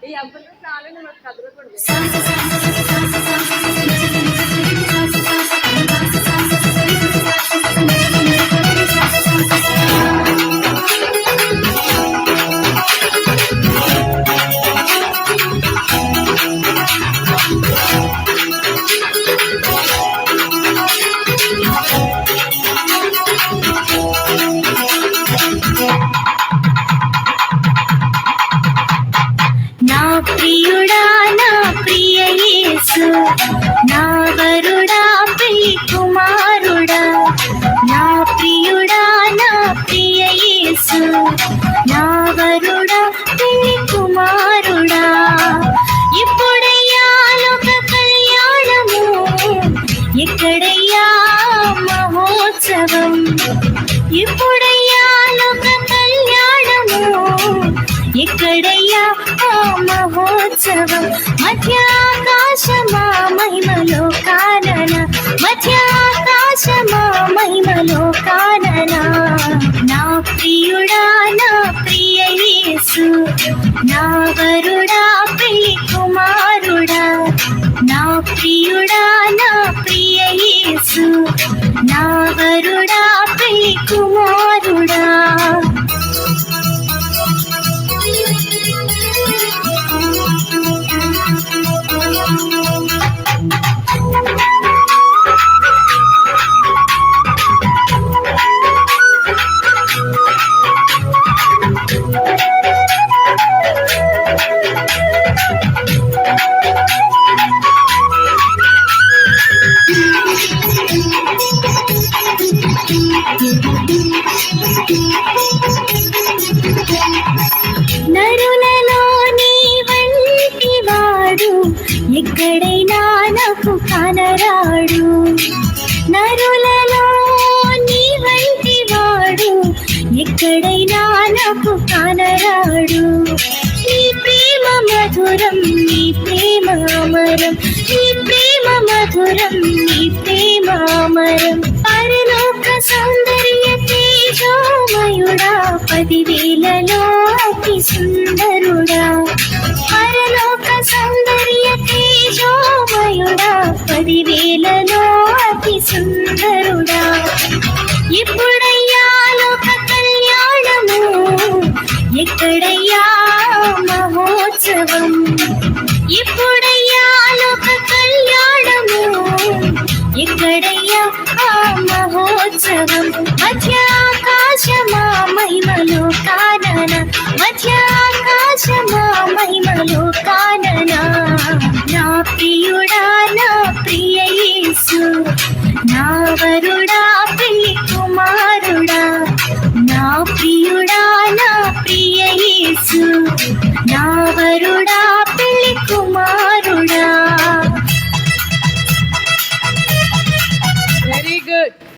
ఈ అబ్బులు చాలని మనకు కదులుకుంటుంది. నా ప్రియుడా నా ప్రియ యేసు, నా వరుడా ప్రియ కుమారుడా, నా ప్రియుడా నా ప్రియ యేసు, నా వరుడా ప్రియ కుమారుడా. ఇప్పుడయ్యా లోక కళ్యాణము, ఎక్కడయ్యా మహోత్సవం, ఇప్పుడయ్యా లోక కళ్యాణము, ఎక్కడయ్యా మహోత్సవం. మధ్యాకాశమా మహిమలో కానన, మధ్యాకాశమా మహిమలో కానన. నా ప్రియుడా నా ప్రియ యేసు, నా వరుడా ప్రియ కుమారుడా, నా ప్రియుడా నా ప్రియ యేసు, నా వరుడా ప్రియ కుమారుడా. నరులలో నీ వంటి వాడు ఎక్కడైనా నాకు కానరాడు, నరులలో నీ వంటి వాడు ఎక్కడైనా నాకు కానరాడు. నీ ప్రేమ మధురం, నీ ప్రేమ అమరం, నీ ప్రేమ మధురం, నీ ప్రేమ అమరం. పరలోక సౌందర్య తేజోమయుడా, 10,000లో అతి సుందరుడా, పరలోక సౌందర్య తేజోమయుడా, 10,000లో అతి సుందరుడా. ఇప్పుడయ్యా లోక కళ్యాణము, ఎక్కడయ్యా మహోత్సవం, ఇప్పుడయ్యా లోక కళ్యాణము, ఎక్కడయ్యా మహోత్సవం. మధ్యాకాశమా మహిమలో కానన, మధ్యాకాశమా మహిమలో కానన. నా ప్రియుడా నా ప్రియ యేసు, నా వరుడా ప్రియ కుమారుడా, నా ప్రియ